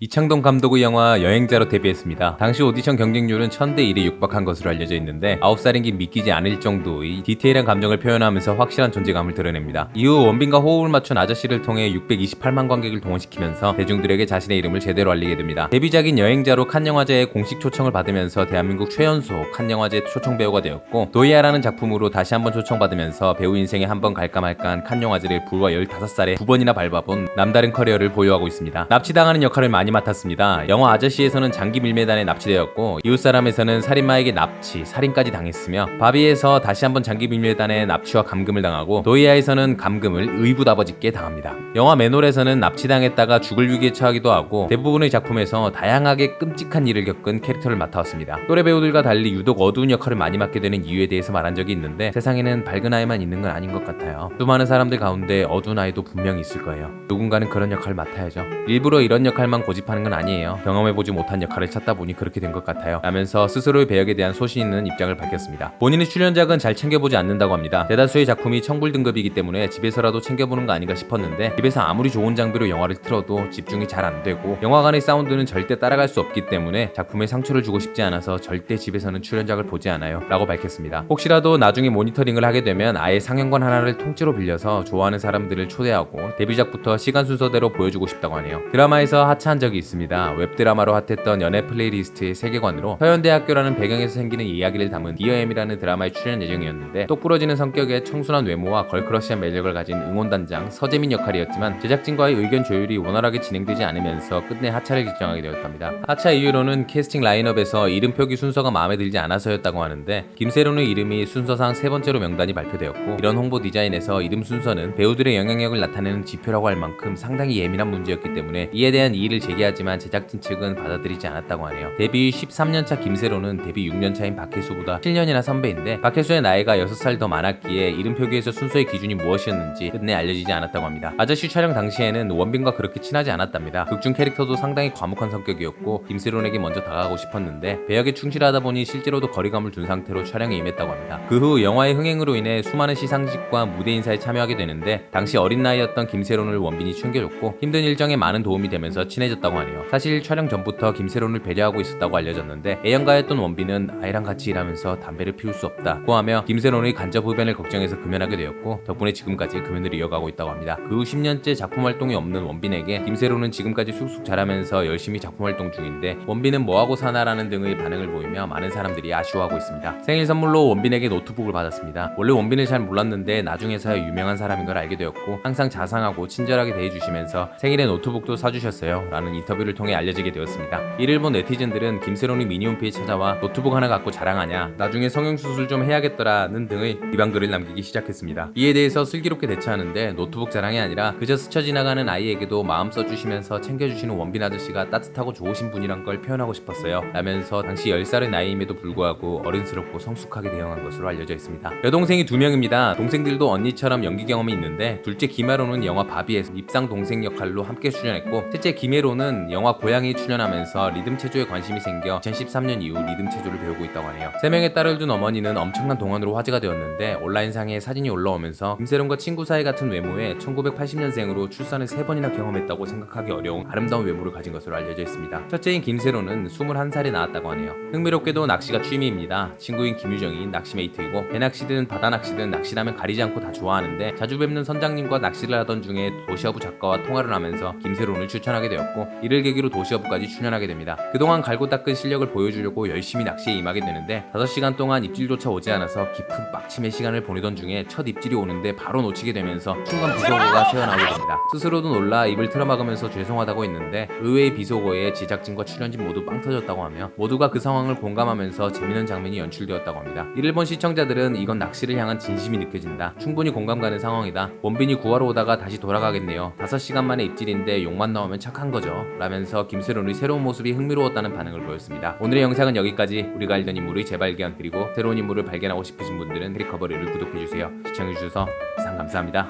이창동 감독의 영화 여행자로 데뷔했습니다. 당시 오디션 경쟁률은 1000대 1에 육박한 것으로 알려져 있는데 9살인 게 믿기지 않을 정도의 디테일한 감정을 표현하면서 확실한 존재감을 드러냅니다. 이후 원빈과 호흡을 맞춘 아저씨를 통해 628만 관객을 동원시키면서 대중들에게 자신의 이름을 제대로 알리게 됩니다. 데뷔작인 여행자로 칸 영화제에 공식 초청을 받으면서 대한민국 최연소 칸 영화제 초청 배우가 되었고, 도이아라는 작품으로 다시 한번 초청받으면서 배우 인생에 한 번 갈까 말까한 칸 영화제를 불과 15살에 9번이나 밟아본 남다른 커리어를 보유하고 있습니다. 납치당하는 역할을 많이 맡았습니다. 영화 아저씨에서는 장기 밀매단에 납치되었고, 이웃사람에서는 살인마에게 납치, 살인까지 당했으며, 바비에서 다시 한번 장기 밀매단에 납치와 감금을 당하고, 도이아에서는 감금을 의붓아버지께 당합니다. 영화 맨홀에서는 납치당했다가 죽을 위기에 처하기도 하고, 대부분의 작품에서 다양하게 끔찍한 일을 겪은 캐릭터를 맡아왔습니다. 또래 배우들과 달리 유독 어두운 역할을 많이 맡게 되는 이유에 대해서 말한 적이 있는데, 세상에는 밝은 아이만 있는 건 아닌 것 같아요. 수많은 사람들 가운데 어두운 아이도 분명히 있을 거예요. 누군가는 그런 역할을 맡아야죠. 일부러 이런 역할만 고집하는 건 아니에요. 경험해보지 못한 역할을 찾다 보니 그렇게 된 것 같아요 라면서 스스로의 배역에 대한 소신 있는 입장을 밝혔습니다. 본인의 출연작은 잘 챙겨보지 않는다고 합니다. 대다수의 작품이 청불 등급이기 때문에 집에서라도 챙겨보는 거 아닌가 싶었는데, 집에서 아무리 좋은 장비로 영화를 틀어도 집중이 잘 안 되고, 영화관의 사운드는 절대 따라갈 수 없기 때문에 작품에 상처를 주고 싶지 않아서 절대 집에서는 출연작을 보지 않아요 라고 밝혔습니다. 혹시라도 나중에 모니터링을 하게 되면 아예 상영관 하나를 통째로 빌려서 좋아하는 사람들을 초대하고 데뷔작부터 시간 순서대로 보여주고 싶다고 하네요. 드라마에서 하차한 적이 있습니다. 웹드라마로 핫했던 연애 플레이리스트의 세계관으로 서현대학교라는 배경에서 생기는 이야기를 담은 디어엠이라는 드라마에 출연 예정이었는데, 똑 부러지는 성격에 청순한 외모와 걸크러시한 매력을 가진 응원단장 서재민 역할이었지만, 제작진과의 의견 조율이 원활하게 진행되지 않으면서 끝내 하차를 결정하게 되었답니다. 하차 이유로는 캐스팅 라인업에서 이름 표기 순서가 마음에 들지 않아서였다고 하는데, 김세론의 이름이 순서상 세 번째로 명단이 발표되었고, 이런 홍보 디자인에서 이름 순서는 배우들의 영향력을 나타내는 지표라고 할 만큼 상당히 예민한 문제였기 때문에 이에 대한 이의를 제기하지만 제작진 측은 받아들이지 않았다고 하네요. 데뷔 13년차 김세로는 데뷔 6년차인 박혜수보다 7년이나 선배인데, 박혜수의 나이가 6살 더 많았기에 이름 표기에서 순서의 기준이 무엇이었는지 끝내 알려지지 않았다고 합니다. 아저씨 촬영 당시에는 원빈과 그렇게 친하지 않았답니다. 극중 캐릭터도 상당히 과묵한 성격이었고, 김세론에게 먼저 다가가고 싶었는데 배역에 충실하다 보니 실제로도 거리감을 둔 상태로 촬영에 임했다고 합니다. 그 후 영화의 흥행으로 인해 수많은 시상식과 무대 인사에 참여하게 되는데, 당시 어린 나이였던 김세론을 원빈이 챙겨줬고 힘든 일정에 많은 도움이 되면서 친해졌다고 하네요. 사실 촬영 전부터 김세론을 배려하고 있었다고 알려졌는데, 애연가였던 원빈은 아이랑 같이 일하면서 담배를 피울 수 없다고 하며 김세론의 간접 흡연을 걱정해서 금연하게 되었고, 덕분에 지금까지 금연을 이어가고 있다고 합니다. 그 후 10년째 작품 활동이 없는 원빈에게 김세론은 지금까지 쑥쑥 자라면서 열심히 작품 활동 중인데, 원빈은 뭐하고 사나라는 등의 반응을 보이며 많은 사람들이 아쉬워하고 있습니다. 생일 선물로 원빈에게 노트북을 받았습니다. 원래 원빈을 잘 몰랐는데 나중에서야 유명한 사람인 걸 알게 되었고, 항상 자상하고 친절하게 대해주시면서 생일에 노트북도 사주셨어요 라는 인터뷰를 통해 알려지게 되었습니다. 이를 본 네티즌들은 김세론이 미니홈피에 찾아와 노트북 하나 갖고 자랑하냐, 나중에 성형수술 좀 해야겠더라는 등의 비방글을 남기기 시작했습니다. 이에 대해서 슬기롭게 대처하는데, 노트북 자랑이 아니라 그저 스쳐 지나가는 아이에게도 마음 써주시면서 챙겨주시는 원빈 아저씨가 따뜻하고 좋으신 분이란 걸 표현하고 싶었어요 라면서 당시 10살의 나이임에도 불구하고 어른스럽고 성숙하게 대응한 것으로 알려져 있습니다. 여동생이 2명입니다. 동생들도 언니처럼 연기 경험이 있는데, 둘째 김아로는 영화 바비에서 입상 동생 역할로 함께 출연했고, 셋째 김혜로는 영화 고양이에 출연하면서 리듬 체조에 관심이 생겨 2013년 이후 리듬 체조를 배우고 있다고 하네요. 3명의 딸을 둔 어머니는 엄청난 동안으로 화제가 되었는데, 온라인상에 사진이 올라오면서 김세론과 친구 사이 같은 외모에 1980년생으로 출산을 3번이나 경험했다고 생각하기 어려운 아름다운 외모를 가진 것으로 알려져 있습니다. 첫째인 김세론은 21살에 나왔다고 하네요. 흥미롭게도 낚시가 취미입니다. 친구인 김유정이 낚시 메이트이고, 배낚시든 바다낚시든 낚시라면 가리지 않고 다 좋아하는데, 자주 뵙는 선장님과 낚시를 하던 중에 도시어부 작가와 통화를 하면서 김세론을 추천하게 되었고, 이를 계기로 도시어부까지 출연하게 됩니다. 그동안 갈고 닦은 실력을 보여주려고 열심히 낚시에 임하게 되는데, 5시간 동안 입질조차 오지 않아서 깊은 빡침의 시간을 보내던 중에 첫 입질이 오는데 바로 놓치게 되면서 순간 비속어가 새어나오게 됩니다. 스스로도 놀라 입을 틀어막으면서 죄송하다고 했는데, 의외의 비속어에 제작진과 출연진 모두 빵 터졌다고 하며 모두가 그 상황을 공감하면서 재밌는 장면이 연출되었다고 합니다. 이를 본 시청자들은 이건 낚시를 향한 진심이 느껴진다, 충분히 공감 가는 상황이다, 원빈이 구하러 오다가 다시 돌아가겠네요, 5시간 만에 입질인데 욕만 나오면 착한 거죠 라면서 김세론의 새로운 모습이 흥미로웠다는 반응을 보였습니다. 오늘의 영상은 여기까지. 우리가 알던 인물의 재발견, 그리고 새로운 인물을 발견하고 싶으신 분들은 트릭커버리를 구독해주세요. 시청해주셔서 이상 감사합니다.